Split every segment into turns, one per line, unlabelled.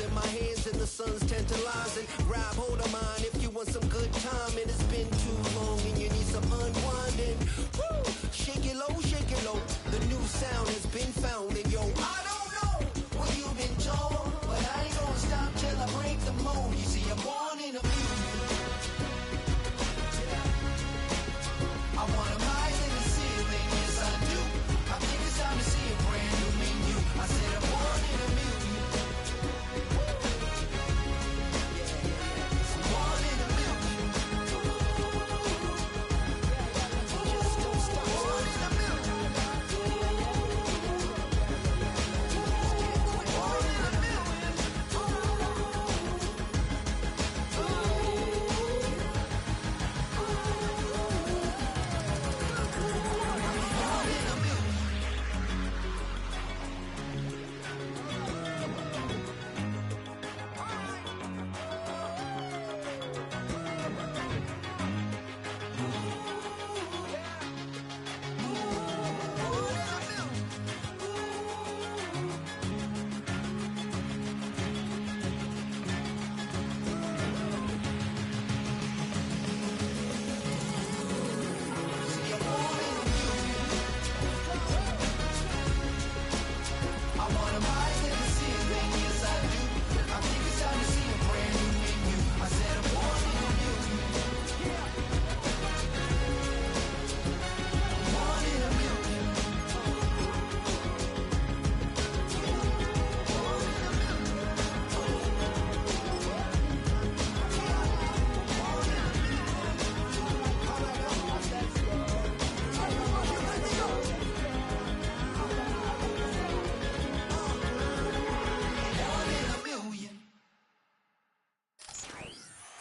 in my hands and the sun's tantalizing. Grab hold of mine if you want some good time. And it's been too long and you need some unwinding. Woo! Shake it low, the new sound has been found. And yo, I don't know what you've been told, but I ain't gonna stop till I break the mold. You see, I'm born in a million. I want a rise in the ceiling, yes I do. I think it's time to see a brand new menu. I said I'm born in a million. I'm born in a million. Just don't stop. Born in a million. Born in a million.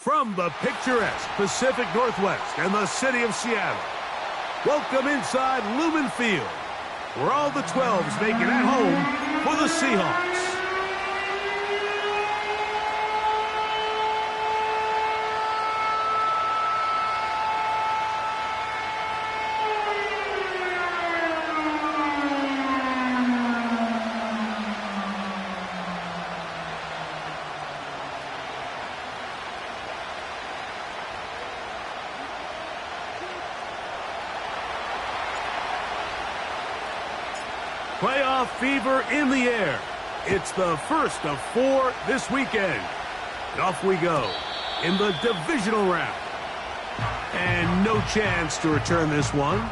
From the picturesque Pacific Northwest and the city of Seattle, welcome inside Lumen Field, where all the 12s make it at home for the Seahawks. Playoff fever in the air. It's the first of 4 this weekend. Off we go in the divisional round. And no chance to return this one.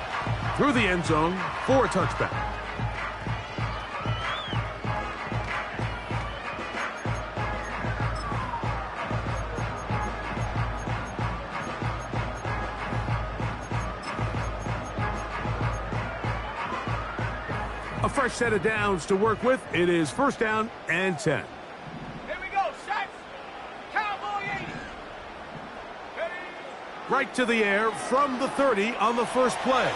Through the end zone for a touchback. A fresh set of downs to work with. It is first down and 10.
Here we go, sets. Cowboy 80. Ready.
Right to the air from the 30 on the first play.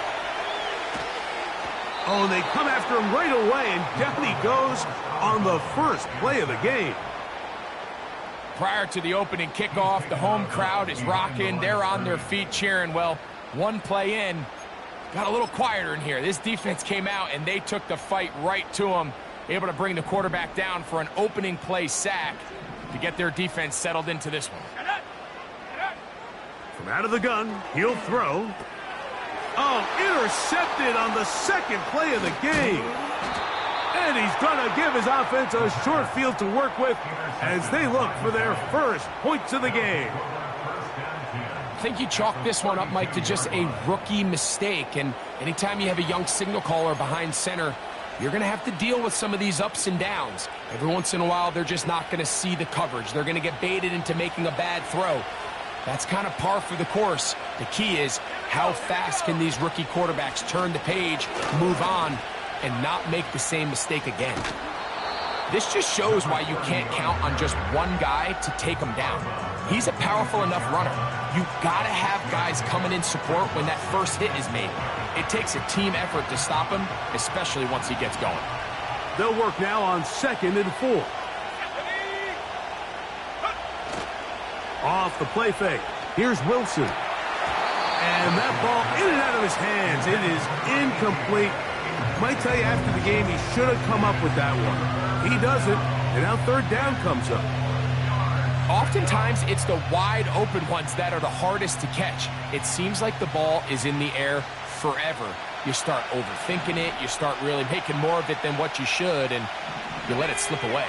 Oh, and they come after him right away, and down he goes on the first play of the game.
Prior to the opening kickoff, the home crowd is rocking. They're on their feet cheering. Well, one play in, got a little quieter in here. This defense came out, and they took the fight right to him, able to bring the quarterback down for an opening play sack to get their defense settled into this one.
From out of the gun, he'll throw. Oh, intercepted on the second play of the game. And he's going to give his offense a short field to work with as they look for their first points of the game.
I think you chalk this one up, Mike, to just a rookie mistake. And anytime you have a young signal caller behind center, you're going to have to deal with some of these ups and downs. Every once in a while, they're just not going to see the coverage. They're going to get baited into making a bad throw. That's kind of par for the course. The key is how fast can these rookie quarterbacks turn the page, move on, and not make the same mistake again. This just shows why you can't count on just one guy to take him down. He's a powerful enough runner. You've got to have guys coming in support when that first hit is made. It takes a team effort to stop him, especially once he gets going.
They'll work now on 2nd and 4. Off the play fake. Here's Wilson. And that ball in and out of his hands. It is incomplete. Might tell you after the game he should have come up with that one. He doesn't. And now third down comes up.
Oftentimes, it's the wide open ones that are the hardest to catch. It seems like the ball is in the air forever. You start overthinking it, you start really making more of it than what you should, and you let it slip away.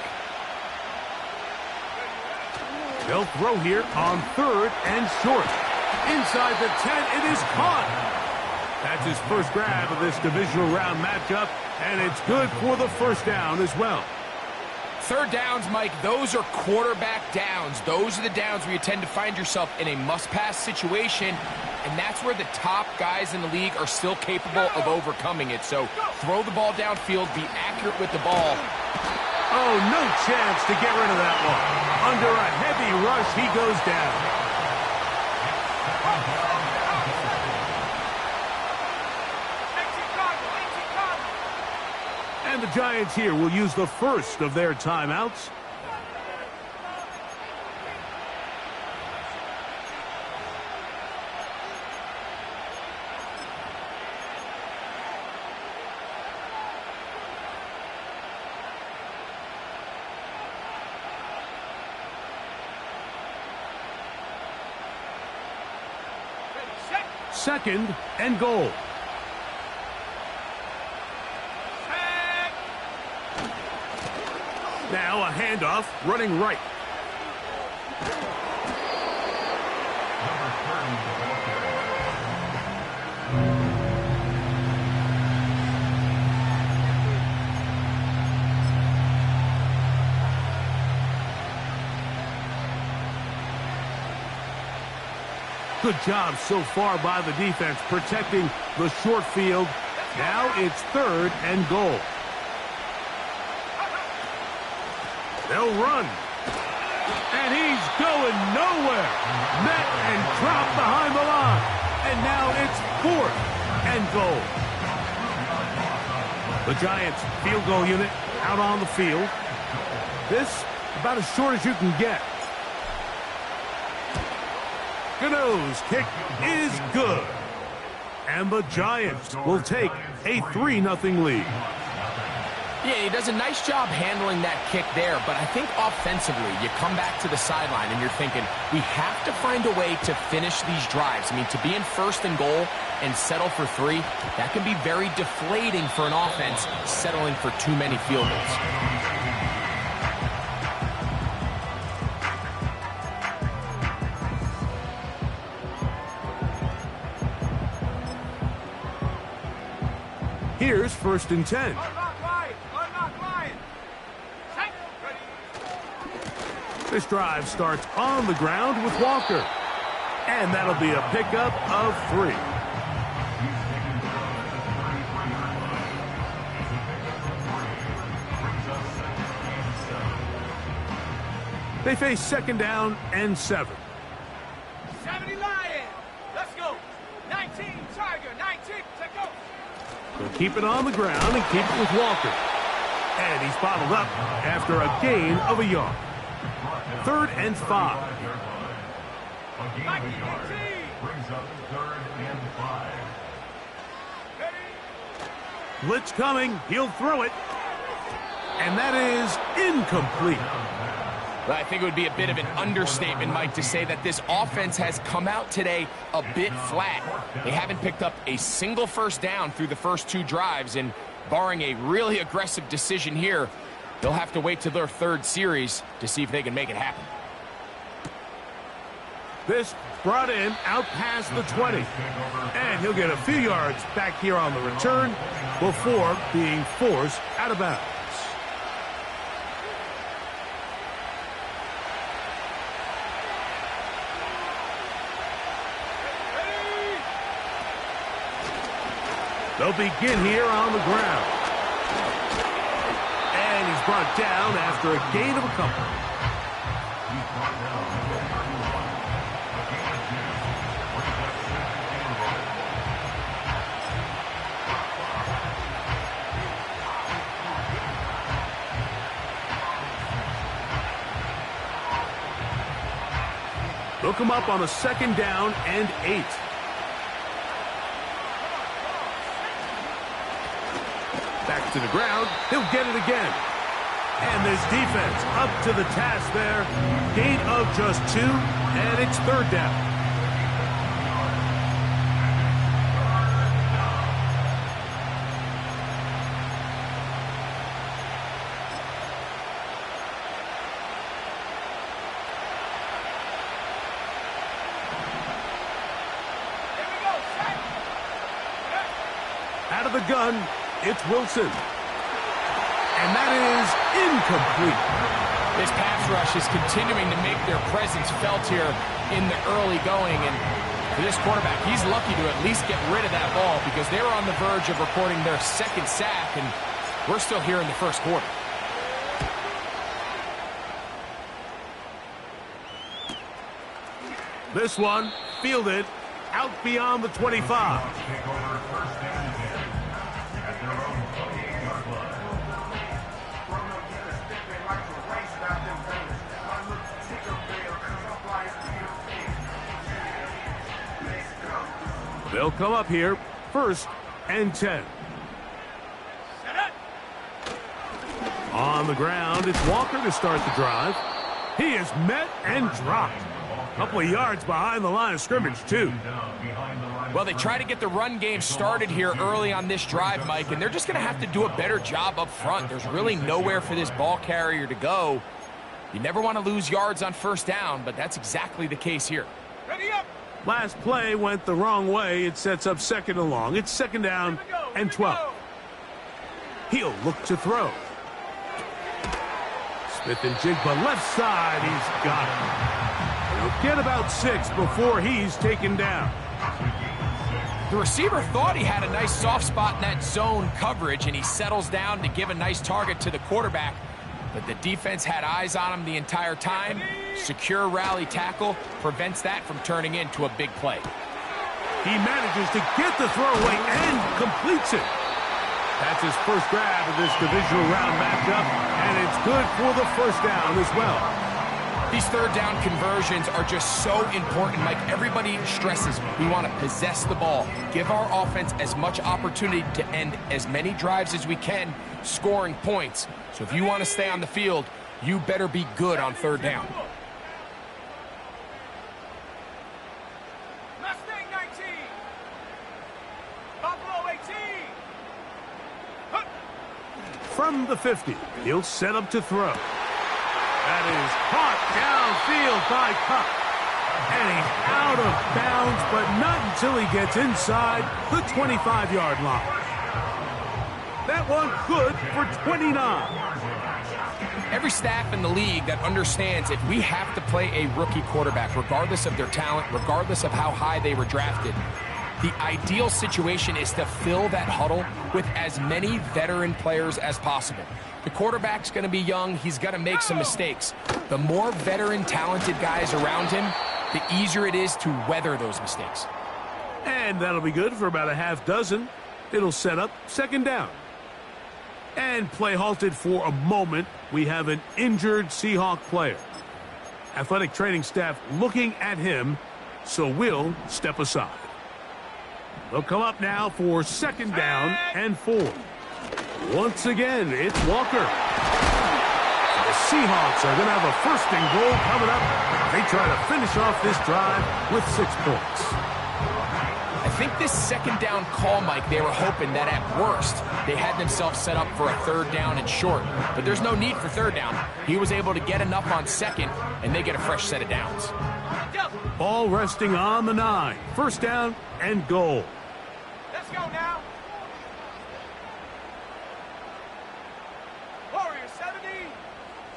They'll throw here on third and short. Inside the 10, it is caught. That's his first grab of this divisional round matchup, and it's good for the first down as well.
Third downs, Mike, those are quarterback downs. Those are the downs where you tend to find yourself in a must-pass situation, and that's where the top guys in the league are still capable of overcoming it. So throw the ball downfield, be accurate with the ball.
Oh, no chance to get rid of that one. Under a heavy rush, he goes down. And the Giants here will use the first of their timeouts. Second and goal. Now a handoff, running right. Good job so far by the defense protecting the short field. Now it's third and goal. They'll run. And he's going nowhere. Met and dropped behind the line. And now it's fourth and goal. The Giants field goal unit out on the field. This about as short as you can get. Gano's kick is good. And the Giants will take a 3-0 lead.
Yeah, he does a nice job handling that kick there, but I think offensively, you come back to the sideline and you're thinking, we have to find a way to finish these drives. I mean, to be in first and goal and settle for 3, that can be very deflating for an offense settling for too many field goals.
Here's first and 10. This drive starts on the ground with Walker. And that'll be a pickup of 3. They face second down and 7.
70 Lion. Let's go. 19 Tiger. 19. Take go.
They'll keep it on the ground and keep it with Walker. And he's bottled up after a gain of a yard. Third and 5. Blitz coming. He'll throw it. And that is incomplete.
Well, I think it would be a bit of an understatement, Mike, to say that this offense has come out today a bit flat. They haven't picked up a single first down through the first 2 drives, and barring a really aggressive decision here, they'll have to wait to their 3rd series to see if they can make it happen.
This brought in out past the 20. And he'll get a few yards back here on the return before being forced out of bounds. They'll begin here on the ground. And he's brought down after a gain of a couple. They'll come up on a second down and 8. Back to the ground. He'll get it again. And this defense up to the task there. Gain of just 2, and it's third down. Out of the gun, it's Wilson. And that is incomplete.
This pass rush is continuing to make their presence felt here in the early going. And for this quarterback, he's lucky to at least get rid of that ball because they were on the verge of recording their second sack, and we're still here in the first quarter.
This one, fielded out beyond the 25. They'll come up here, 1st and 10. On the ground, it's Walker to start the drive. He is met and dropped. A couple of yards behind the line of scrimmage, too.
Well, they try to get the run game started here early on this drive, Mike, and they're just going to have to do a better job up front. There's really nowhere for this ball carrier to go. You never want to lose yards on first down, but that's exactly the case here.
Ready up.
Last play went the wrong way. It sets up 2nd and long. It's 2nd down and 12. He'll look to throw. Smith and Jigba left side. He's got it. He'll get about 6 before he's taken down.
The receiver thought he had a nice soft spot in that zone coverage, and he settles down to give a nice target to the quarterback. But the defense had eyes on him the entire time. Secure rally tackle prevents that from turning into a big play.
He manages to get the throw away and completes it. That's his first grab of this divisional round matchup, and it's good for the first down as well.
These third down conversions are just so important, Mike. Everybody stresses we want to possess the ball, give our offense as much opportunity to end as many drives as we can, scoring points. So if you want to stay on the field, you better be good on third down.
Mustang 19. Buffalo 18.
From the 50, he'll set up to throw. That is caught downfield by Cup. And he's out of bounds, but not until he gets inside the 25-yard line. That one good for 29.
Every staff in the league that understands if we have to play a rookie quarterback, regardless of their talent, regardless of how high they were drafted, the ideal situation is to fill that huddle with as many veteran players as possible. The quarterback's going to be young. He's going to make some mistakes. The more veteran, talented guys around him, the easier it is to weather those mistakes.
And that'll be good for about a half dozen. It'll set up 2nd down. And play halted for a moment. We have an injured Seahawk player. Athletic training staff looking at him, so we'll step aside. They'll come up now for 2nd down and 4. Once again, it's Walker. The Seahawks are going to have a 1st and goal coming up. They try to finish off this drive with 6 points.
I think this 2nd down call, Mike, they were hoping that at worst they had themselves set up for a 3rd down and short. But there's no need for 3rd down. He was able to get enough on 2nd, and they get a fresh set of downs.
Ball resting on the 9. 1st down and goal.
Let's go now. Warrior 70.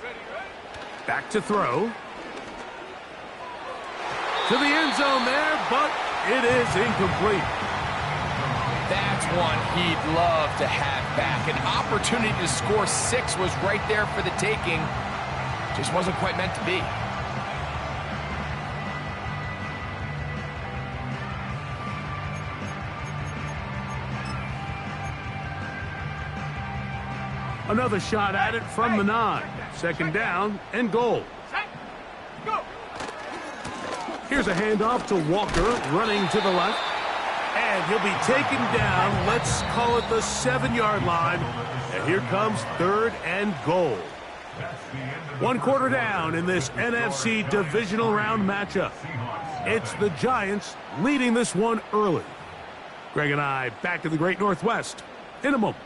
Ready.
Back to throw. To the end zone there, but it is incomplete.
That's one he'd love to have back. An opportunity to score 6 was right there for the taking. Just wasn't quite meant to be.
Another shot at it from the 9. 2nd down and goal.
Go.
Here's a handoff to Walker, running to the left. And he'll be taken down, let's call it the 7-yard line. And here comes 3rd and goal. One quarter down in this NFC divisional round matchup. It's the Giants leading this one early. Greg and I back in the Great Northwest in a moment.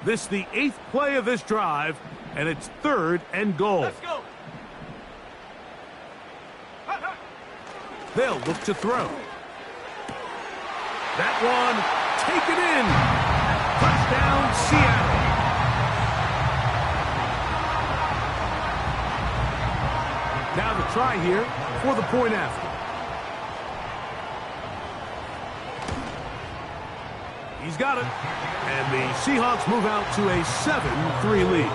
This is the 8th play of this drive, and it's 3rd and goal.
Let's go.
They'll look to throw. That one taken in. Touchdown, Seattle. Now the try here for the point after. He's got it. And the Seahawks move out to a 7-3 lead.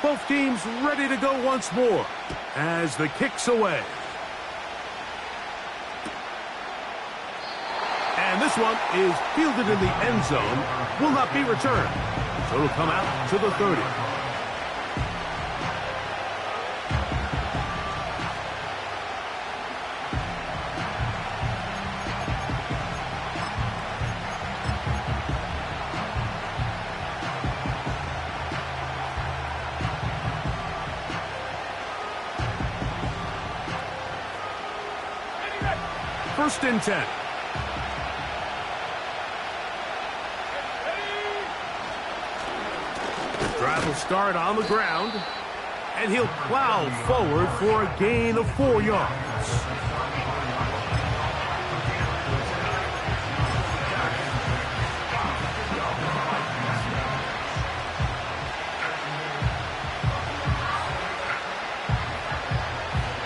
Both teams ready to go once more as the kick's away. And this one is fielded in the end zone. Will not be returned. So it'll come out to the 30. First and 10. The drive will start on the ground, and he'll plow forward for a gain of 4 yards.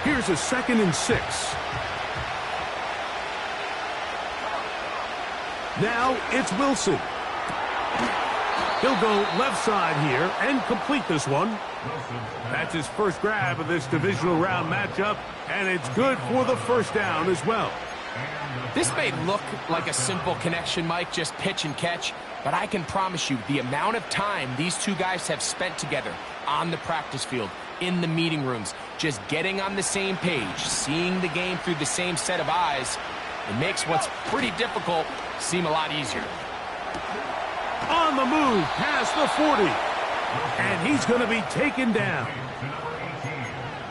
Here's a 2nd and 6. Now it's Wilson. He'll go left side here and complete this one. That's his first grab of this divisional round matchup, and it's good for the first down as well.
This may look like a simple connection, Mike, just pitch and catch, but I can promise you the amount of time these two guys have spent together on the practice field, in the meeting rooms, just getting on the same page, seeing the game through the same set of eyes, it makes what's pretty difficult seem a lot easier.
On the move past the 40. And he's going to be taken down.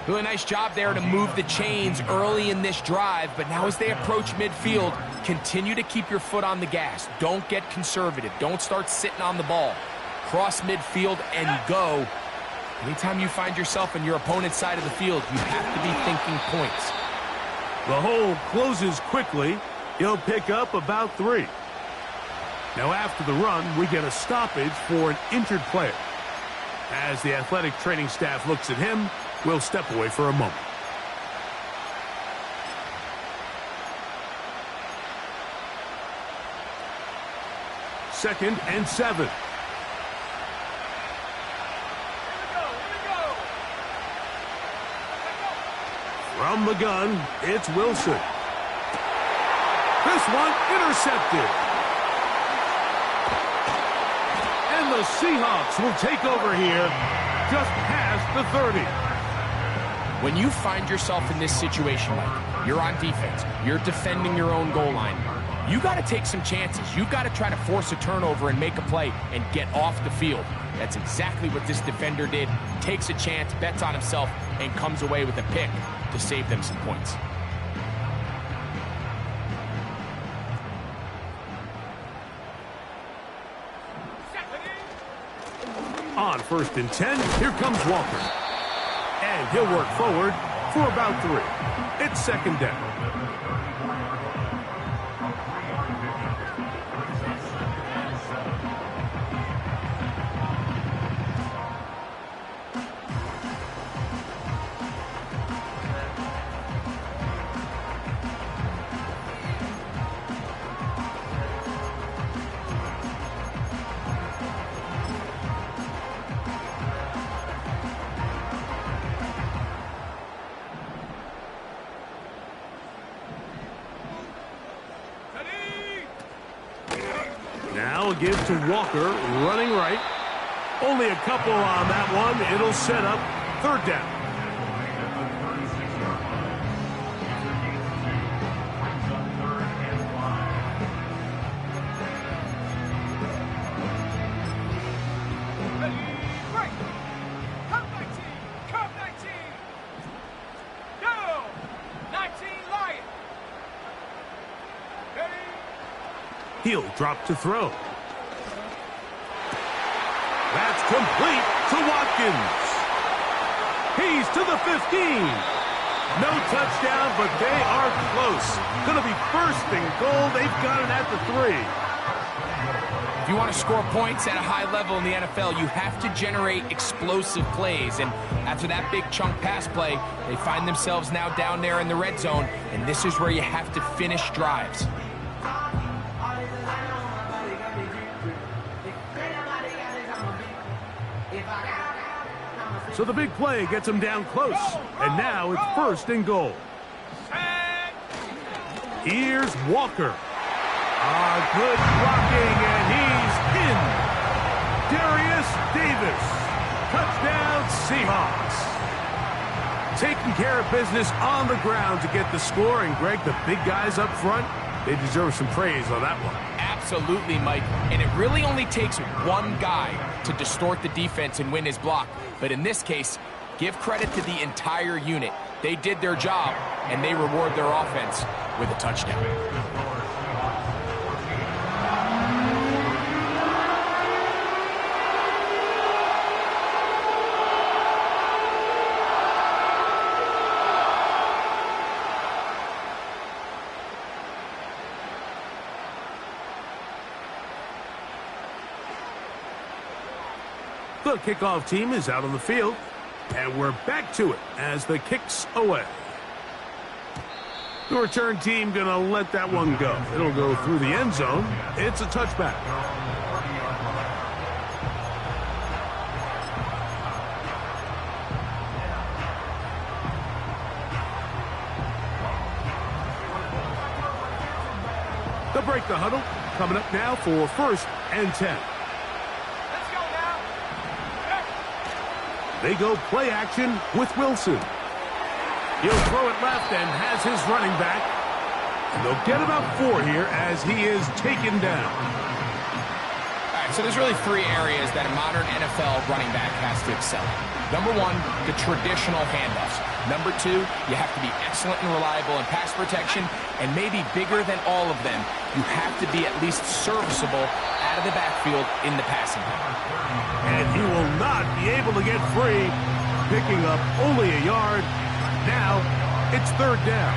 Really nice job there to move the chains early in this drive, but now as they approach midfield, continue to keep your foot on the gas. Don't get conservative. Don't start sitting on the ball. Cross midfield and go. Anytime you find yourself on your opponent's side of the field, you have to be thinking points.
The hole closes quickly. He'll pick up about 3. Now after the run, we get a stoppage for an injured player. As the athletic training staff looks at him, we'll step away for a moment. Second and 7. From the gun, it's Wilson. This one intercepted. And the Seahawks will take over here just past the 30.
When you find yourself in this situation, Mike, you're on defense, you're defending your own goal line, you got to take some chances. You've got to try to force a turnover and make a play and get off the field. That's exactly what this defender did. Takes a chance, bets on himself, and comes away with a pick to save them some points.
On 1st and 10, here comes Walker. And he'll work forward for about 3. It's 2nd down. Now a give to Walker, running right. Only a couple on that one. It'll set up third down. He'll drop to throw. That's complete to Watkins. He's to the 15. No touchdown, but they are close. Going to be first and goal. They've got it at the 3.
If you want to score points at a high level in the NFL, you have to generate explosive plays. And after that big chunk pass play, they find themselves now down there in the red zone. And this is where you have to finish drives.
So the big play gets him down close. And now it's first and goal. Here's Walker. Good blocking, and he's in. Darius Davis. Touchdown, Seahawks. Taking care of business on the ground to get the score. And, Greg, the big guys up front, they deserve some praise on that one.
Absolutely, Mike. And it really only takes one guy to distort the defense and win his block. But in this case, give credit to the entire unit. They did their job, and they reward their offense with a touchdown.
The kickoff team is out on the field, and we're back to it as the kick's away. The return team going to let that one go. It'll go through the end zone. It's a touchback. They'll break the huddle. Coming up now for first and 10. They go play action with Wilson. He'll throw it left and has his running back. And they'll get about 4 here as he is taken down.
All right, so there's really 3 areas that a modern NFL running back has to excel in. Number 1, the traditional handoffs. Number 2, you have to be excellent and reliable in pass protection. And maybe bigger than all of them, you have to be at least serviceable out of the backfield in the passing game.
And he will not be able to get free, picking up only a yard. Now it's third down.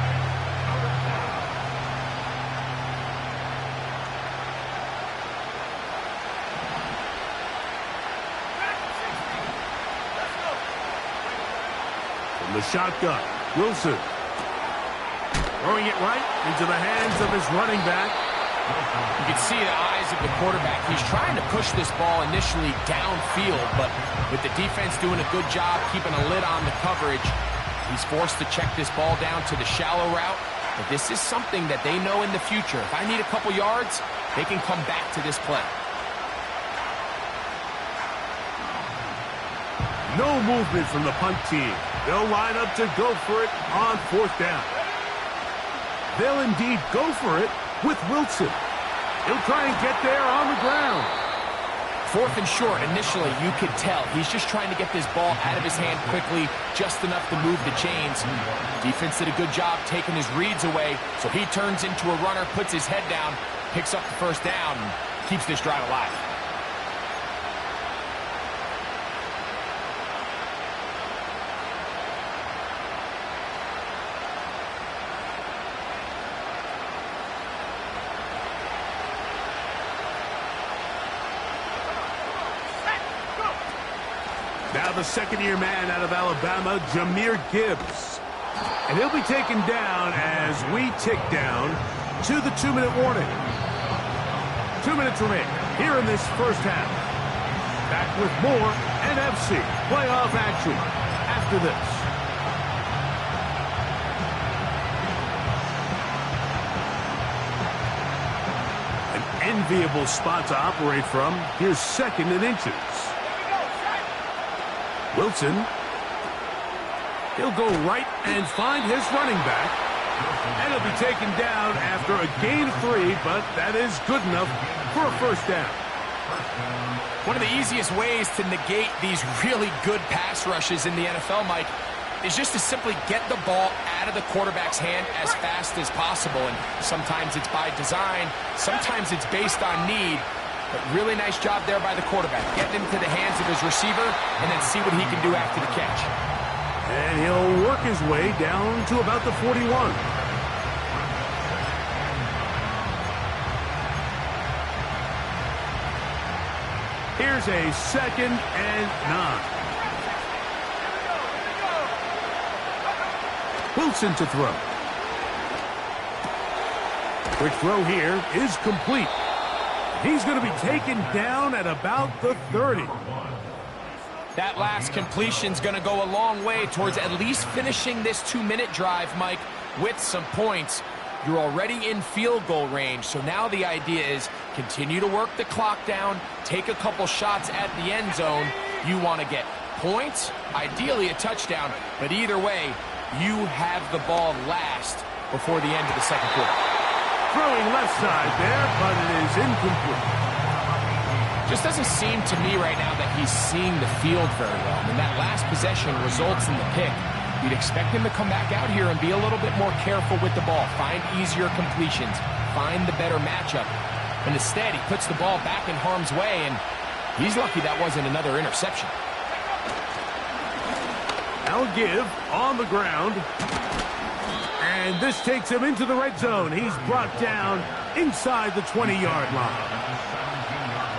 From the shotgun, Wilson. Throwing it right into the hands of his running back.
You can see the eyes of the quarterback. He's trying to push this ball initially downfield, but with the defense doing a good job keeping a lid on the coverage, he's forced to check this ball down to the shallow route. But this is something that they know in the future. If I need a couple yards, they can come back to this play.
No movement from the punt team. They'll line up to go for it on fourth down. They'll indeed go for it with Wilson. He'll try and get there on the ground.
4th and short, initially, you could tell. He's just trying to get this ball out of his hand quickly, just enough to move the chains. Defense did a good job taking his reads away, so he turns into a runner, puts his head down, picks up the first down, and keeps this drive alive.
Now the second-year man out of Alabama, Jahmyr Gibbs. And he'll be taken down as we tick down to the 2-minute warning. 2 minutes remain here in this first half. Back with more NFC playoff action after this. An enviable spot to operate from. Here's 2nd and inches. Wilson. He'll go right and find his running back. And he'll be taken down after a gain of 3, but that is good enough for a first down.
One of the easiest ways to negate these really good pass rushes in the NFL, Mike, is just to simply get the ball out of the quarterback's hand as fast as possible. And sometimes it's by design, sometimes it's based on need. But really nice job there by the quarterback, getting into the hands of his receiver and then see what he can do after the catch.
And he'll work his way down to about the 41. Here's a 2nd and 9. Wilson to throw. Quick throw here is complete. He's going to be taken down at about the 30.
That last completion's going to go a long way towards at least finishing this 2-minute drive, Mike, with some points. You're already in field goal range, so now the idea is continue to work the clock down, take a couple shots at the end zone. You want to get points, ideally a touchdown, but either way, you have the ball last before the end of the second quarter.
Throwing left side there, but it is incomplete.
Just doesn't seem to me right now that he's seeing the field very well. And that last possession results in the pick. You'd expect him to come back out here and be a little bit more careful with the ball, find easier completions, find the better matchup. But instead, he puts the ball back in harm's way, and he's lucky that wasn't another interception.
Now give on the ground. And this takes him into the red zone. He's brought down inside the 20-yard line.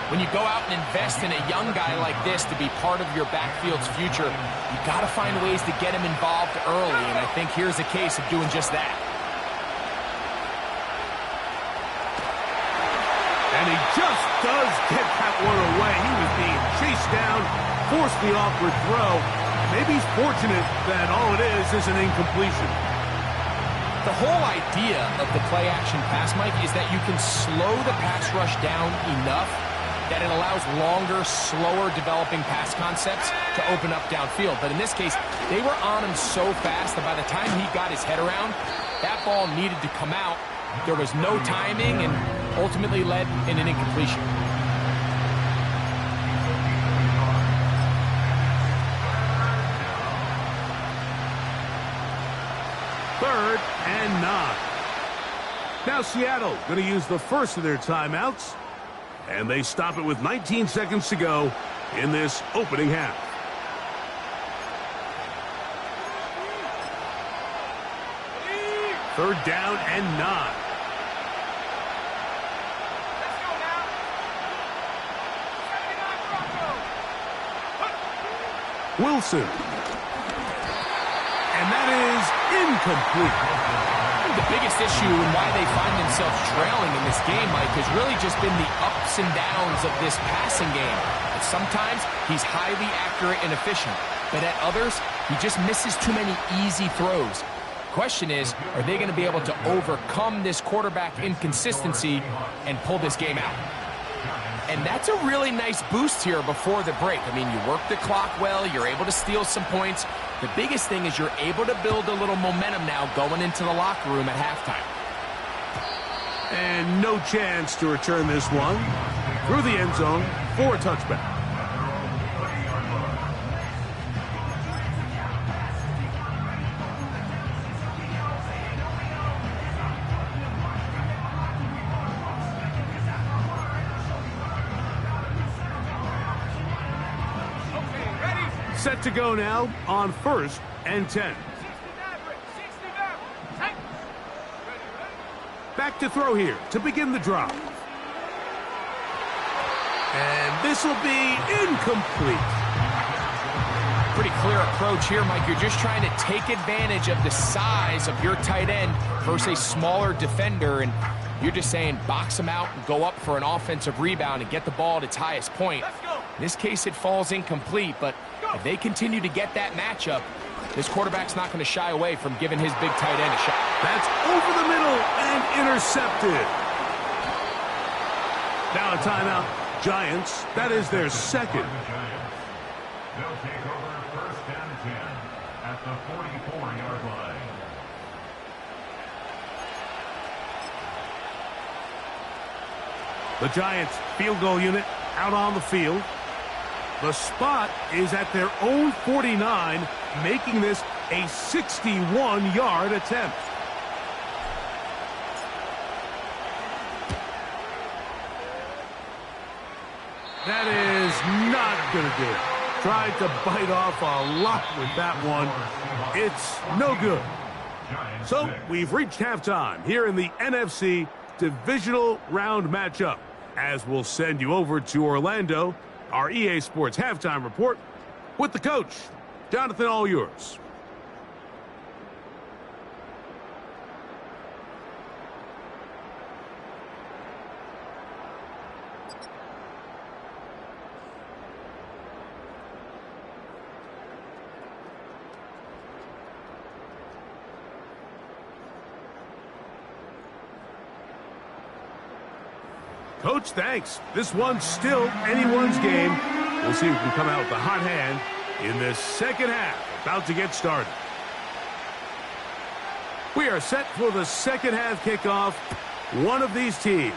When you go out and invest in a young guy like this to be part of your backfield's future, you got to find ways to get him involved early, and I think here's a case of doing just that.
And he just does get that one away. He was being chased down, forced the awkward throw. Maybe he's fortunate that all it is an incompletion.
The whole idea of the play-action pass, Mike, is that you can slow the pass rush down enough that it allows longer, slower developing pass concepts to open up downfield. But in this case, they were on him so fast that by the time he got his head around, that ball needed to come out. There was no timing and ultimately led in an incompletion.
Third and 9. Now Seattle going to use the first of their timeouts. And they stop it with 19 seconds to go in this opening half. Third down and 9.
Let's go now.
Wilson. And that is incomplete.
The biggest issue and why they find themselves trailing in this game, Mike, has really just been the ups and downs of this passing game. And sometimes he's highly accurate and efficient, but at others, he just misses too many easy throws. Question is, are they going to be able to overcome this quarterback inconsistency and pull this game out? And that's a really nice boost here before the break. I mean, you work the clock well, you're able to steal some points. The biggest thing is you're able to build a little momentum now going into the locker room at halftime.
And no chance to return this one through the end zone for a touchback. Set to go now on 1st and 10. Back to throw here to begin the drive. And this will be incomplete.
Pretty clear approach here, Mike. You're just trying to take advantage of the size of your tight end versus a smaller defender, and you're just saying box him out and go up for an offensive rebound and get the ball at its highest point. In this case, it falls incomplete, but if they continue to get that matchup, this quarterback's not going to shy away from giving his big tight end a shot.
That's over the middle and intercepted. Now a timeout. Giants, that is their second.
They'll take over 1st and 10 at the 44-yard line.
The Giants field goal unit out on the field. The spot is at their own 49, making this a 61-yard attempt. That is not going to do it. Tried to bite off a lot with that one. It's no good. So we've reached halftime here in the NFC Divisional Round matchup. As we'll send you over to Orlando, our EA Sports halftime report with the coach. Jonathan, all yours. Coach, thanks. This one's still anyone's game. We'll see who can come out with the hot hand in this second half. About to get started. We are set for the second half kickoff. One of these teams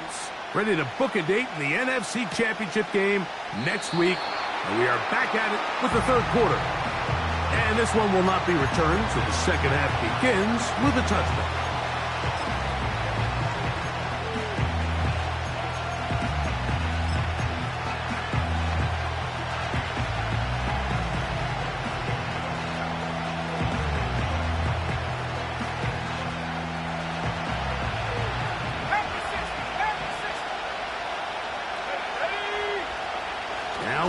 ready to book a date in the NFC Championship game next week. And we are back at it with the third quarter. And this one will not be returned, so the second half begins with a touchdown.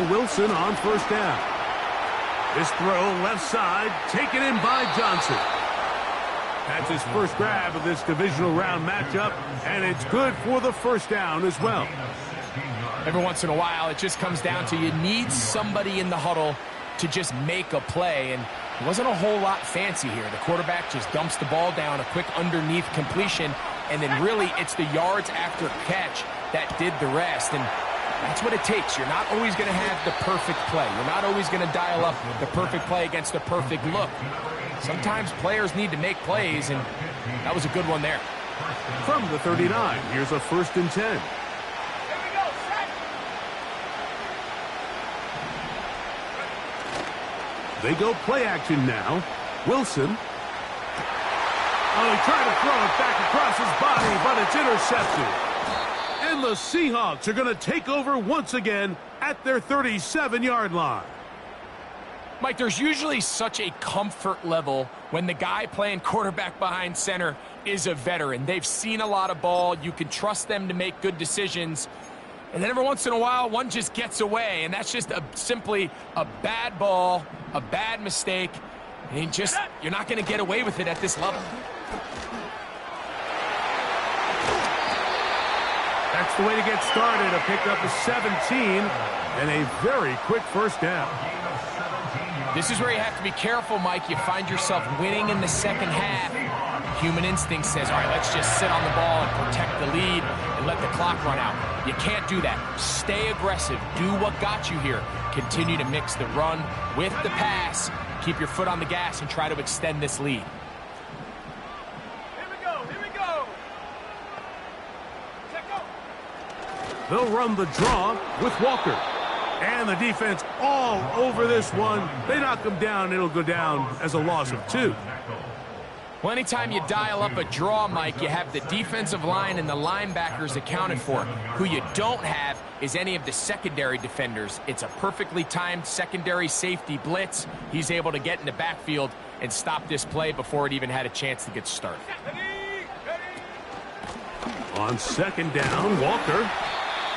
Wilson on first down. This throw left side, taken in by Johnson. That's his first grab of this divisional round matchup, and it's good for the first down as well.
Every once in a while, it just comes down to you need somebody in the huddle to just make a play, and it wasn't a whole lot fancy here. The quarterback just dumps the ball down, a quick underneath completion, and then really it's the yards after catch that did the rest. And that's what it takes. You're not always going to have the perfect play. You're not always going to dial up the perfect play against the perfect look. Sometimes players need to make plays, and that was a good one there.
From the 39, here's a 1st and 10. They go play action now. Wilson. Oh, he tried to throw it back across his body, but it's intercepted. And the Seahawks are going to take over once again at their 37-yard line.
Mike, there's usually such a comfort level when the guy playing quarterback behind center is a veteran. They've seen a lot of ball. You can trust them to make good decisions. And then every once in a while, one just gets away, and that's just simply a bad ball, a bad mistake, and you're not going to get away with it at this level.
That's the way to get started. A pickup of 17 and a very quick first down.
This is where you have to be careful, Mike. You find yourself winning in the second half. Human instinct says, all right, let's just sit on the ball and protect the lead and let the clock run out. You can't do that. Stay aggressive. Do what got you here. Continue to mix the run with the pass. Keep your foot on the gas and try to extend this lead.
They'll run the draw with Walker. And the defense all over this one. They knock him down. It'll go down as a loss of 2.
Well, anytime you dial up a draw, Mike, you have the defensive line and the linebackers accounted for. Who you don't have is any of the secondary defenders. It's a perfectly timed secondary safety blitz. He's able to get in the backfield and stop this play before it even had a chance to get started.
On second down, Walker.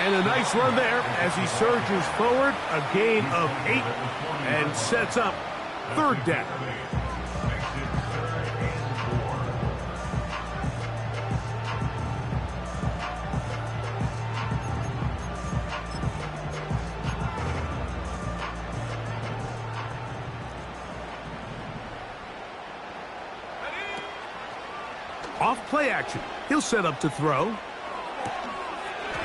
And a nice run there as he surges forward, a gain of 8, and sets up third down. Off play action. He'll set up to throw.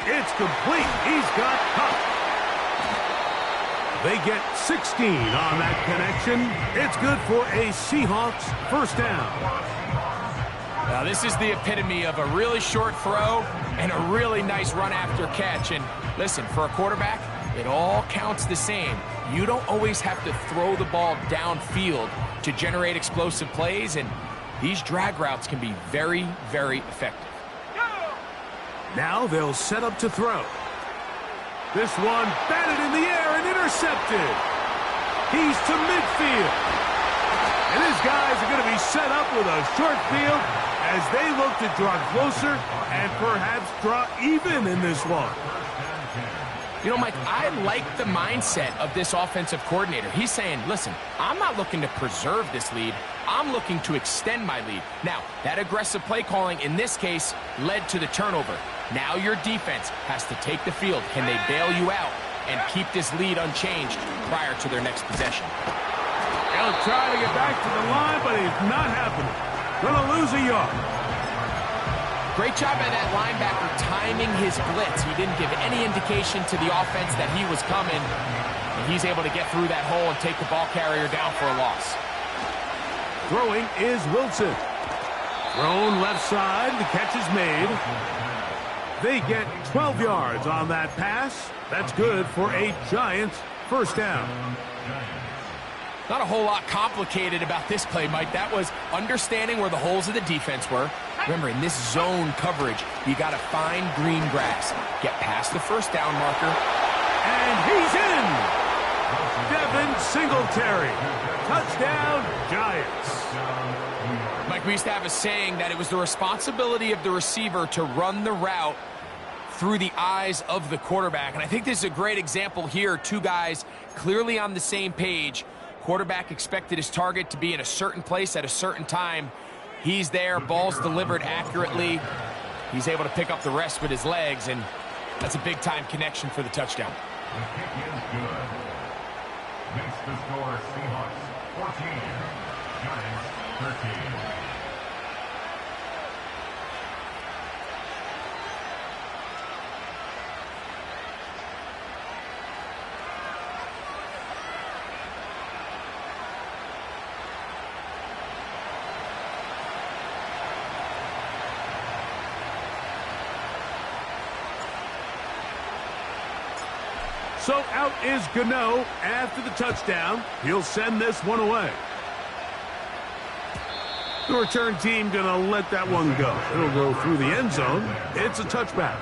It's complete. He's got Cup. They get 16 on that connection. It's good for a Seahawks first down.
Now, this is the epitome of a really short throw and a really nice run after catch. And listen, for a quarterback, it all counts the same. You don't always have to throw the ball downfield to generate explosive plays, and these drag routes can be very, very effective.
Now they'll set up to throw. This one batted in the air and intercepted. He's to midfield. And his guys are going to be set up with a short field as they look to draw closer and perhaps draw even in this one.
You know, Mike, I like the mindset of this offensive coordinator. He's saying, listen, I'm not looking to preserve this lead. I'm looking to extend my lead. Now, that aggressive play calling in this case led to the turnover. Now your defense has to take the field. Can they bail you out and keep this lead unchanged prior to their next possession?
He'll try to get back to the line, but it's not happening. Gonna lose a yard.
Great job by that linebacker timing his blitz. He didn't give any indication to the offense that he was coming, and he's able to get through that hole and take the ball carrier down for a loss.
Throwing is Wilson. Thrown left side. The catch is made. They get 12 yards on that pass. That's good for a Giants first down.
Not a whole lot complicated about this play, Mike. That was understanding where the holes of the defense were. Remember, in this zone coverage, you got to find green grass. Get past the first down marker.
And he's in! Devin Singletary. Touchdown, Giants.
Mike, we used to have a saying that it was the responsibility of the receiver to run the route through the eyes of the quarterback. And I think this is a great example here. Two guys clearly on the same page. Quarterback expected his target to be in a certain place at a certain time. He's there, ball's delivered accurately. He's able to pick up the rest with his legs, and that's a big-time connection for the touchdown.
The kick is good. Makes the score Seahawks 14, Giants 13.
So out is Gano after the touchdown. He'll send this one away. The return team going to let that one go. It'll go through the end zone. It's a touchback.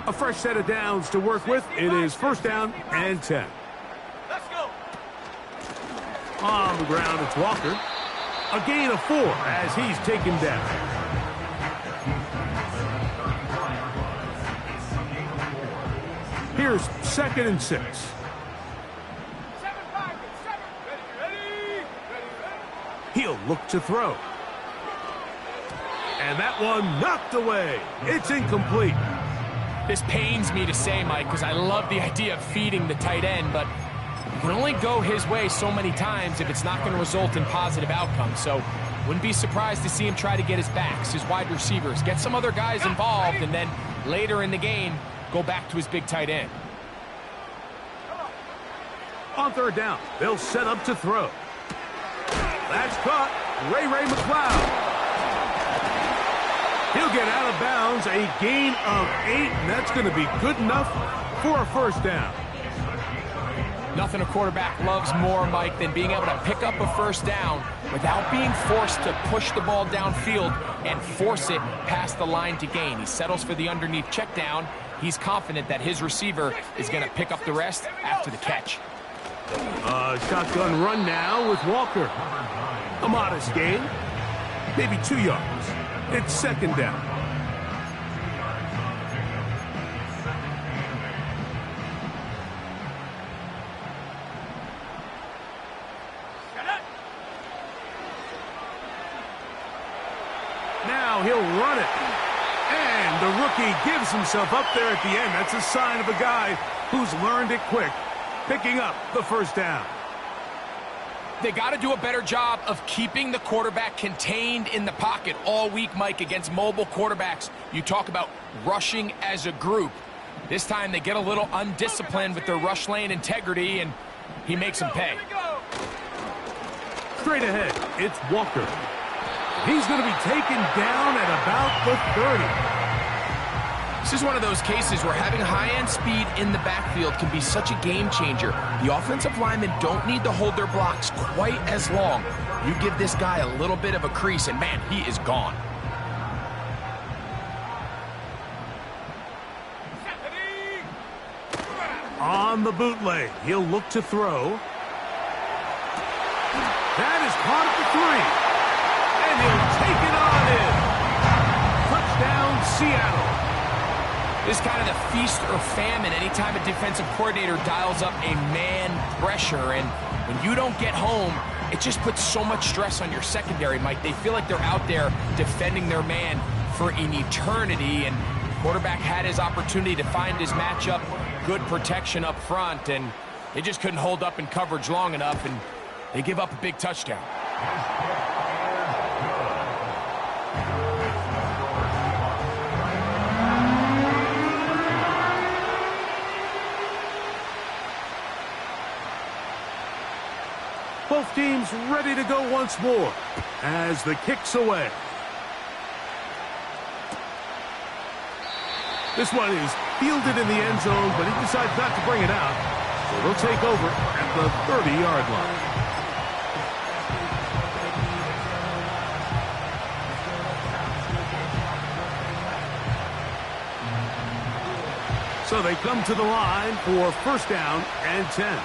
A fresh set of downs to work with. It is first down and 10.
Let's go.
On the ground, it's Walker. A gain of 4 as he's taken down. Here's 2nd and 6.
7-5, 7. Ready.
He'll look to throw. And that one knocked away. It's incomplete.
This pains me to say, Mike, because I love the idea of feeding the tight end, but you can only go his way so many times if it's not going to result in positive outcomes. So wouldn't be surprised to see him try to get his backs, his wide receivers, get some other guys involved, and then later in the game, go back to his big tight end.
On third down, they'll set up to throw. That's caught. Ray McLeod. He'll get out of bounds, a gain of 8, and that's going to be good enough for a first down.
Nothing a quarterback loves more, Mike, than being able to pick up a first down without being forced to push the ball downfield and force it past the line to gain. He settles for the underneath check down. He's confident that his receiver is going to pick up the rest after the catch.
Shotgun run now with Walker. A modest gain, maybe 2 yards. It's second down. Now he'll run it. And the rookie gives himself up there at the end. That's a sign of a guy who's learned it quick, picking up the first down.
They got to do a better job of keeping the quarterback contained in the pocket all week, Mike, against mobile quarterbacks. You talk about rushing as a group. This time they get a little undisciplined with their rush lane integrity, and he makes them pay.
Straight ahead, it's Walker. He's going to be taken down at about the 30.
This is one of those cases where having high-end speed in the backfield can be such a game changer. The offensive linemen don't need to hold their blocks quite as long. You give this guy a little bit of a crease, and man, he is gone.
On the bootleg, he'll look to throw. That is caught at the 3. And he'll take it on in. Touchdown, Seattle.
This is kind of the feast or famine anytime a defensive coordinator dials up a man pressure. And when you don't get home, it just puts so much stress on your secondary, Mike. They feel like they're out there defending their man for an eternity. And the quarterback had his opportunity to find his matchup, good protection up front, and they just couldn't hold up in coverage long enough, and they give up a big touchdown.
Both teams ready to go once more as the kick's away. This one is fielded in the end zone, but he decides not to bring it out. So they'll take over at the 30-yard line. So they come to the line for first down and 10.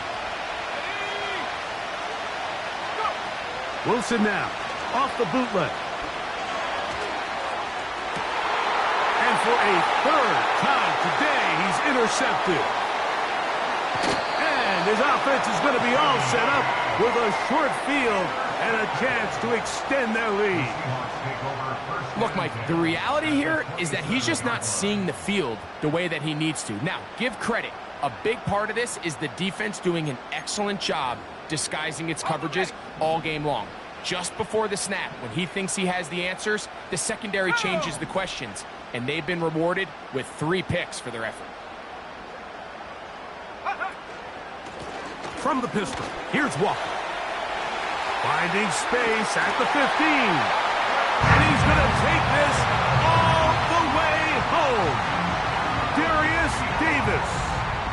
Wilson now, off the bootleg. And for a third time today, he's intercepted. And his offense is going to be all set up with a short field and a chance to extend their lead.
Look, Mike, the reality here is that he's just not seeing the field the way that he needs to. Now, give credit. A big part of this is the defense doing an excellent job disguising its coverages all game long. Just before the snap, when he thinks he has the answers, the secondary changes the questions, and they've been rewarded with 3 picks for their effort.
From the pistol, here's Walker. Finding space at the 15. And he's going to take this all the way home. Darius Davis.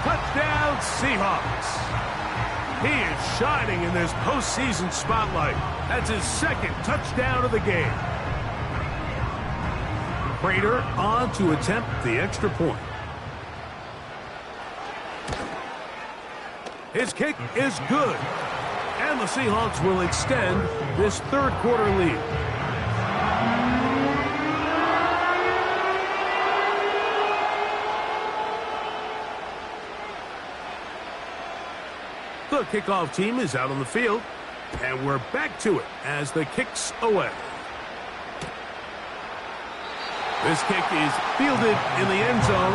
Touchdown, Seahawks. He is shining in this postseason spotlight. That's his second touchdown of the game. Prater on to attempt the extra point. His kick is good. And the Seahawks will extend this third quarter lead. The kickoff team is out on the field, and we're back to it as the kick's away. This kick is fielded in the end zone,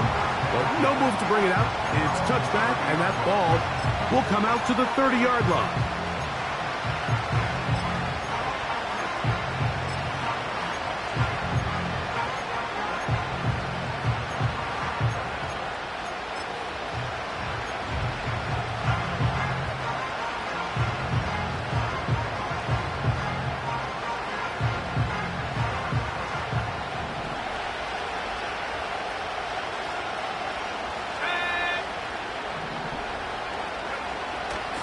but no move to bring it out. It's touchback, and that ball will come out to the 30-yard line.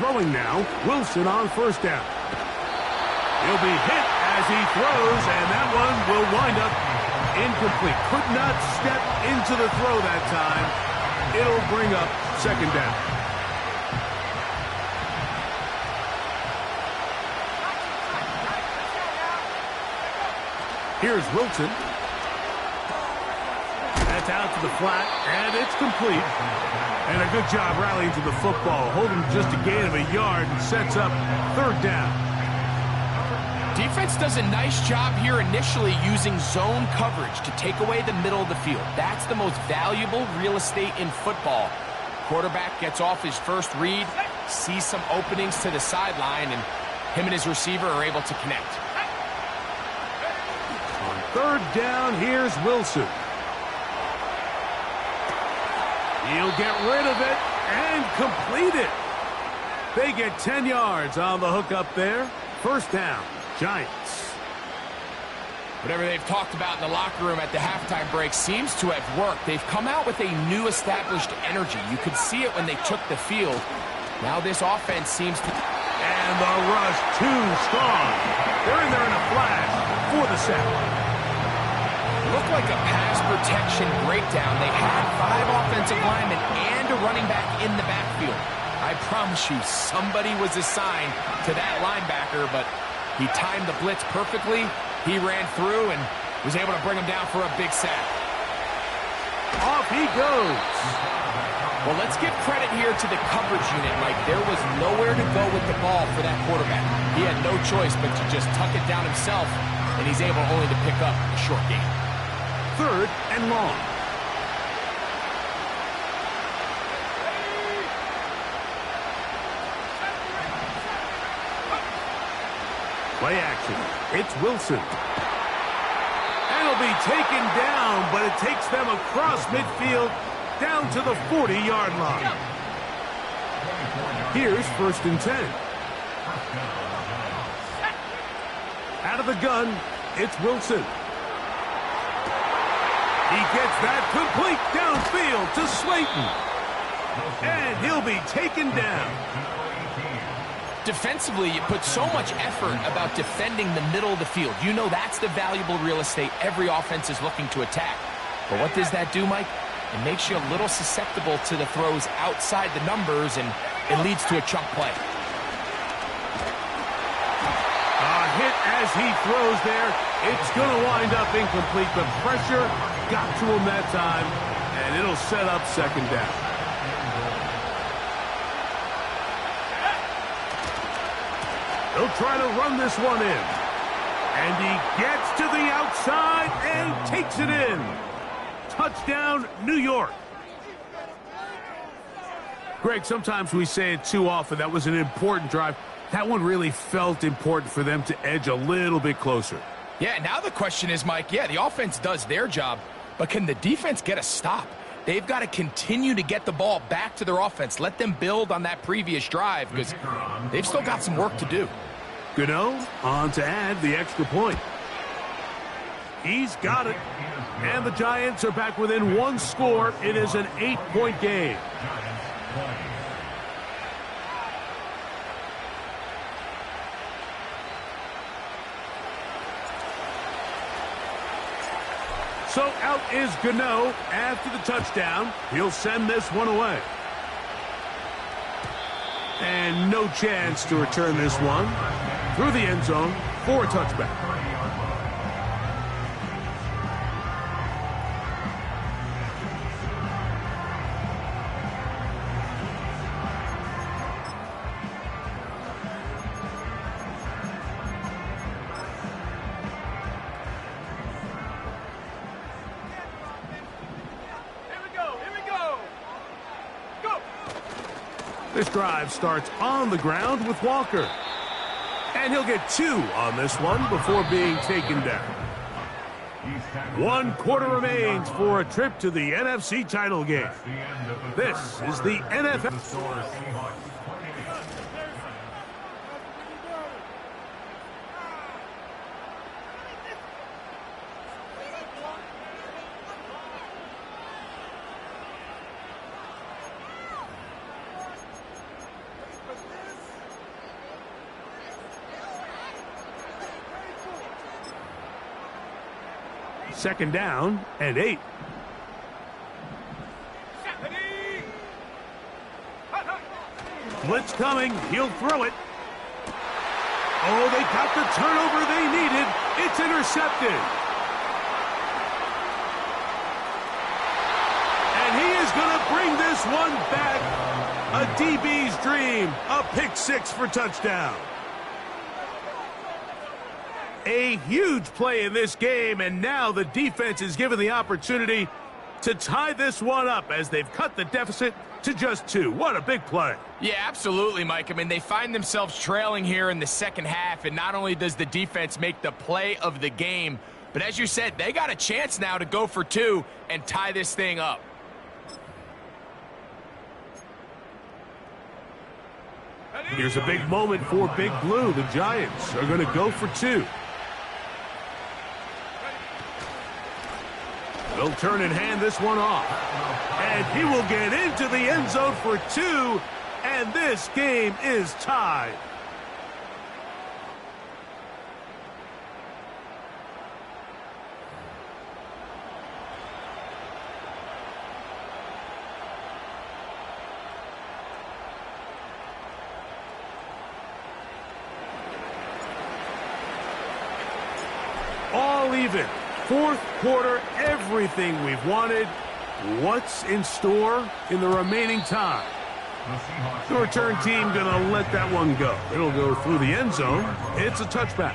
Throwing now, Wilson on first down. He'll be hit as he throws, and that one will wind up incomplete. Could not step into the throw that time. It'll bring up second down. Here's Wilson. That's out to the flat, and it's complete. And a good job rallying to the football, holding just a gain of a yard and sets up third down.
Defense does a nice job here initially using zone coverage to take away the middle of the field. That's the most valuable real estate in football. Quarterback gets off his first read, sees some openings to the sideline, and him and his receiver are able to connect.
On third down, here's Wilson. He'll get rid of it and complete it. They get 10 yards on the hook up there. First down, Giants.
Whatever they've talked about in the locker room at the halftime break seems to have worked. They've come out with a new established energy. You could see it when they took the field. Now this offense seems to...
And the rush too strong. They're in there in a flash for the sack.
Looked like a pass protection breakdown. They had 5 offensive linemen and a running back in the backfield. I promise you, somebody was assigned to that linebacker, but he timed the blitz perfectly. He ran through and was able to bring him down for a big sack.
Off he goes.
Well, let's give credit here to the coverage unit, Mike. There was nowhere to go with the ball for that quarterback. He had no choice but to just tuck it down himself, and he's able only to pick up a short gain.
Third and long. Play action. It's Wilson. And he'll be taken down, but it takes them across midfield down to the 40-yard line. Here's first and 10. Out of the gun, it's Wilson. He gets that complete downfield to Slayton. And he'll be taken down.
Defensively, you put so much effort about defending the middle of the field. You know that's the valuable real estate every offense is looking to attack. But what does that do, Mike? It makes you a little susceptible to the throws outside the numbers, and it leads to a chunk play.
A hit as he throws there. It's going to wind up incomplete, but pressure got to him that time, and it'll set up second down. He'll try to run this one in. And he gets to the outside and takes it in. Touchdown, New York. Greg, sometimes we say it too often. That was an important drive. That one really felt important for them to edge a little bit closer.
Yeah, now the question is, Mike, yeah, the offense does their job, but can the defense get a stop? They've got to continue to get the ball back to their offense. Let them build on that previous drive because they've still got some work to do.
Gano on to add the extra point. He's got it. And the Giants are back within one score. It is an 8-point game. So out is Gano after the touchdown. He'll send this one away. And no chance to return this one through the end zone for a touchback. This drive starts on the ground with Walker. And he'll get 2 on this one before being taken down. 1 quarter remains for a trip to the NFC title game. This is the NFL. Second down and 8. Blitz coming. He'll throw it. Oh, they got the turnover they needed. It's intercepted. And he is going to bring this one back. A DB's dream. A pick 6 for touchdown. A huge play in this game, and now the defense is given the opportunity to tie this one up as they've cut the deficit to just 2. What a big play.
Yeah, absolutely, Mike. I mean, they find themselves trailing here in the second half, and not only does the defense make the play of the game, but as you said, they got a chance now to go for 2 and tie this thing up.
Here's a big moment for Big Blue. The Giants are going to go for 2. They'll turn and hand this one off. And he will get into the end zone for 2, and this game is tied. All even. Fourth quarter, everything we've wanted. What's in store in the remaining time? The return team going to let that one go. It'll go through the end zone. It's a touchback.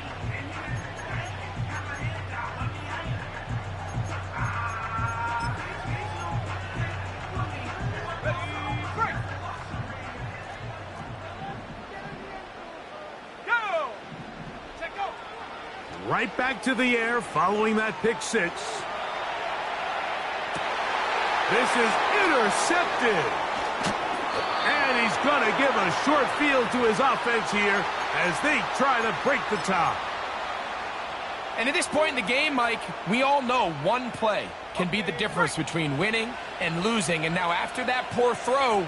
Right back to the air following that pick 6. This is intercepted. And he's going to give a short field to his offense here as they try to break the tie.
And at this point in the game, Mike, we all know one play can be the difference between winning and losing. And now after that poor throw,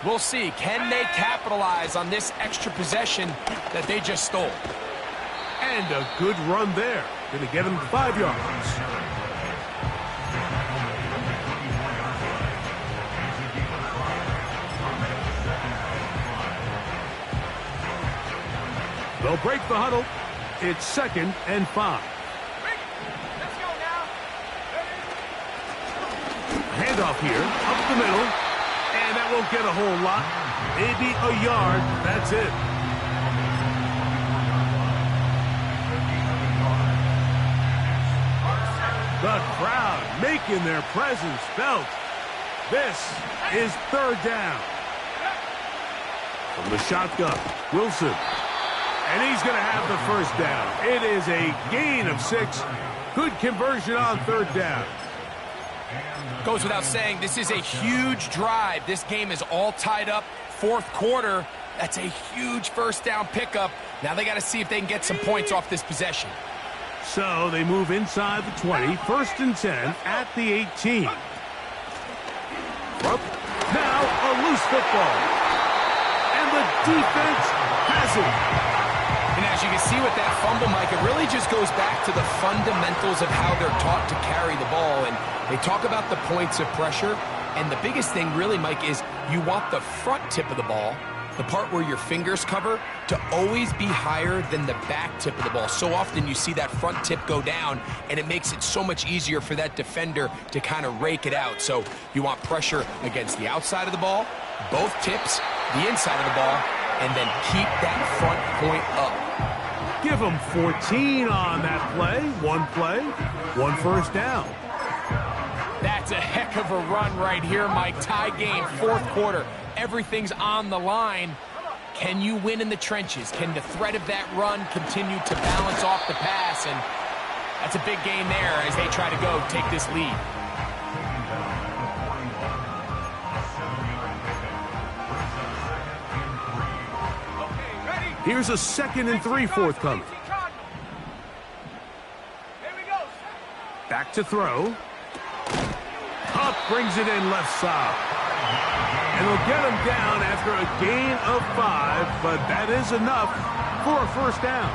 we'll see, can they capitalize on this extra possession that they just stole?
And a good run there. Going to get him 5 yards. They'll break the huddle. It's 2nd and 5.
Let's go now.
Handoff here, up the middle. And that won't get a whole lot. Maybe a yard. That's it. The crowd making their presence felt. This is 3rd down. From the shotgun, Wilson. And he's going to have the 1st down. It is a gain of 6. Good conversion on 3rd down.
Goes without saying, this is a huge drive. This game is all tied up. 4th quarter, that's a huge 1st down pickup. Now they got to see if they can get some points off this possession.
So they move inside the 20, 1st and 10 at the 18. Now a loose football. And the defense has it.
And as you can see with that fumble, Mike, it really just goes back to the fundamentals of how they're taught to carry the ball. And they talk about the points of pressure. And the biggest thing really, Mike, is you want the front tip of the ball, the part where your fingers cover, to always be higher than the back tip of the ball. So often you see that front tip go down, and it makes it so much easier for that defender to kind of rake it out. So you want pressure against the outside of the ball, both tips, the inside of the ball, and then keep that front point up.
Give them 14 on that play. 1 1st down.
That's a heck of a run right here, Mike. Tie game, 4th quarter. Everything's on the line. Can you win in the trenches? Can the threat of that run continue to balance off the pass? And that's a big gain there as they try to go take this lead.
Here's a 2nd and 3 forthcoming. Back to throw. Up brings it in left side. And they'll get him down after a gain of 5, but that is enough for a 1st down.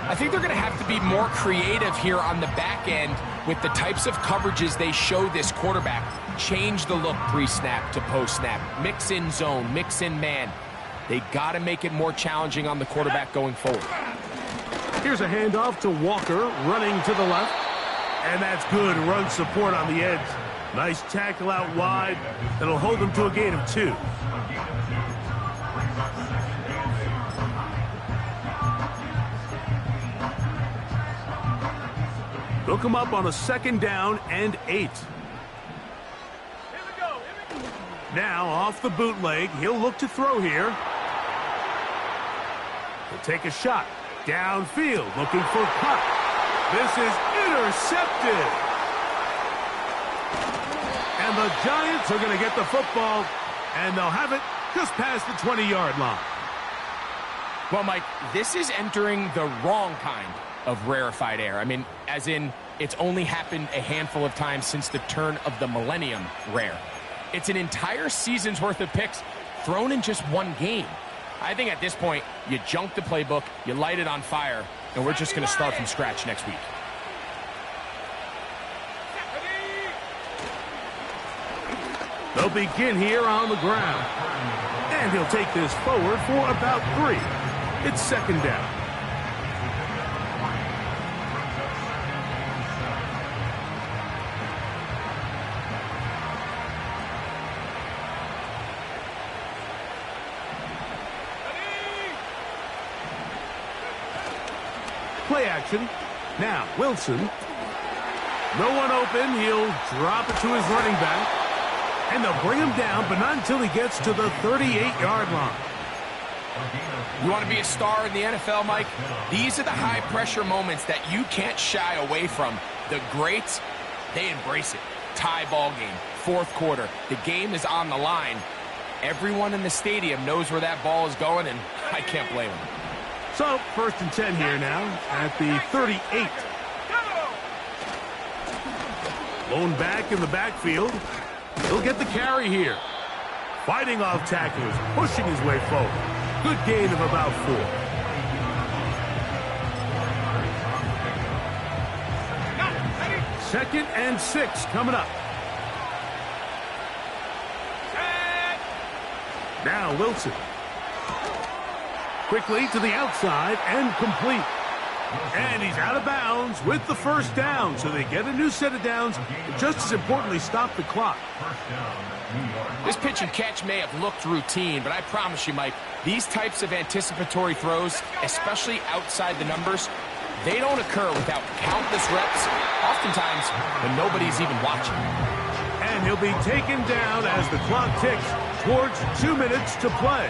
I think they're going to have to be more creative here on the back end with the types of coverages they show this quarterback. Change the look pre-snap to post-snap. Mix in zone, mix in man. They got to make it more challenging on the quarterback going forward.
Here's a handoff to Walker, running to the left. And that's good run support on the edge. Nice tackle out wide. That'll hold them to a gain of 2. They'll come up on a 2nd down and 8.
Here we go.
Now off the bootleg, he'll look to throw here. He'll take a shot. Downfield, looking for cut. This is intercepted. And the Giants are going to get the football, and they'll have it just past the 20-yard line.
Well, Mike, this is entering the wrong kind of rarefied air. I mean, as in, it's only happened a handful of times since the turn of the millennium rare. It's an entire season's worth of picks thrown in just one game. I think at this point, you junk the playbook, you light it on fire, and we're just going to start from scratch next week.
They'll begin here on the ground. And he'll take this forward for about 3. It's second down. Play action. Now, Wilson. No one open. He'll drop it to his running back. And they'll bring him down, but not until he gets to the 38-yard line.
You want to be a star in the NFL, Mike? These are the high-pressure moments that you can't shy away from. The greats, they embrace it. Tie ball game, fourth quarter. The game is on the line. Everyone in the stadium knows where that ball is going, and I can't blame them.
So, 1st and 10 here now at the 38. Lone back in the backfield. He'll get the carry here. Fighting off tacklers, pushing his way forward. Good gain of about 4. Second and 6 coming up. Now Wilson. Quickly to the outside and complete. And he's out of bounds with the first down. So they get a new set of downs, but just as importantly, stop the clock.
This pitch and catch may have looked routine, but I promise you, Mike, these types of anticipatory throws, especially outside the numbers, they don't occur without countless reps, oftentimes when nobody's even watching.
And he'll be taken down as the clock ticks towards 2 minutes to play.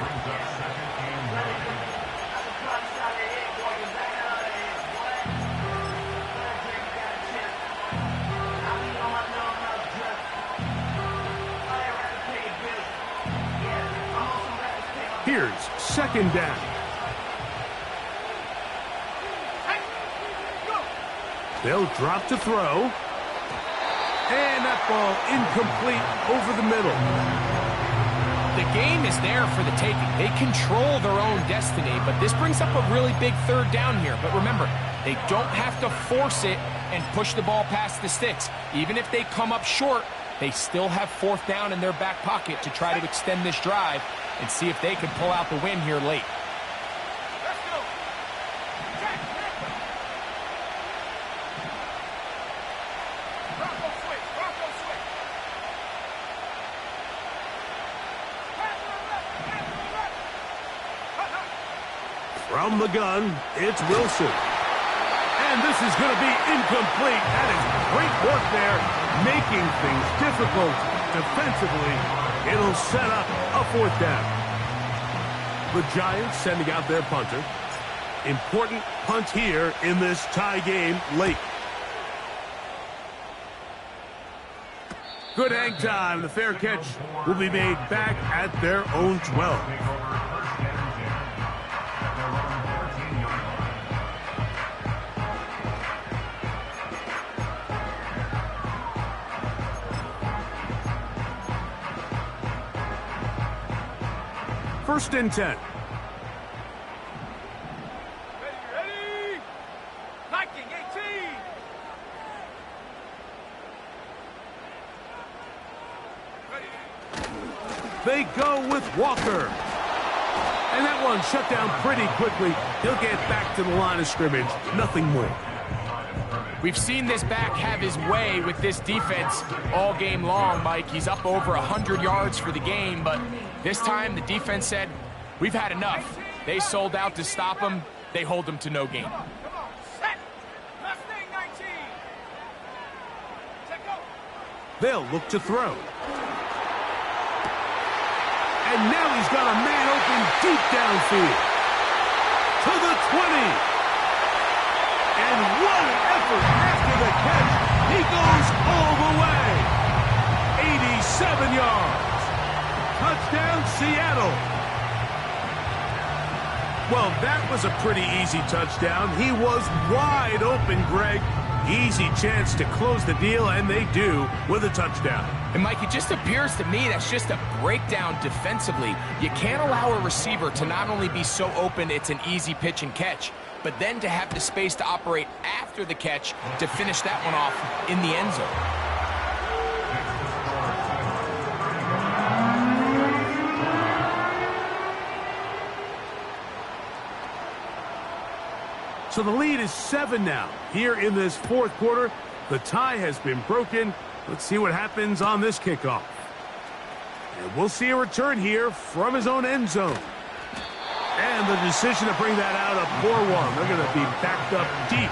Here's second down. They'll drop to throw. And that ball incomplete over the middle.
The game is there for the taking. They control their own destiny, but this brings up a really big third down here. But remember, they don't have to force it and push the ball past the sticks. Even if they come up short, they still have 4th down in their back pocket to try to extend this drive and see if they can pull out the win here late.
Let's go. Bronco switch. Bronco switch.
From the gun, it's Wilson. And this is going to be incomplete. That is great work there, making things difficult defensively. It'll set up a 4th down. The Giants sending out their punter. Important punt here in this tie game late. Good hang time. The fair catch will be made back at their own 12. First and 10.
Ready? Viking 18.
They go with Walker. And that one shut down pretty quickly. He'll get back to the line of scrimmage. Nothing more.
We've seen this back have his way with this defense all game long, Mike. He's up over 100 yards for the game, but this time the defense said, we've had enough. They sold out to stop him. They hold him to no gain.
Come on. Set. Mustang 19. Check go.
They'll look to throw. And now he's got a man open deep downfield. To the 20. And what an effort after the catch. He goes all the way. 87 yards. Touchdown, Seattle. Well, that was a pretty easy touchdown. He was wide open, Greg. Easy chance to close the deal, and they do with a touchdown.
And, Mike, it just appears to me that's just a breakdown defensively. You can't allow a receiver to not only be so open it's an easy pitch and catch, but then to have the space to operate after the catch to finish that one off in the end zone.
So the lead is 7 now. Here in this fourth quarter, the tie has been broken. Let's see what happens on this kickoff. And we'll see a return here from his own end zone. And the decision to bring that out, a poor one. They're going to be backed up deep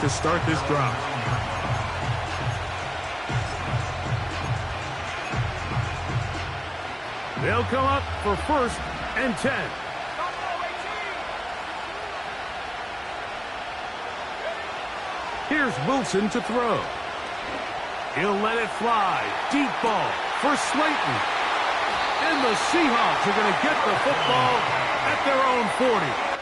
to start this drive. They'll come up for 1st and 10. Here's Wilson to throw. He'll let it fly. Deep ball for Slayton. And the Seahawks are going to get the football at their own 40.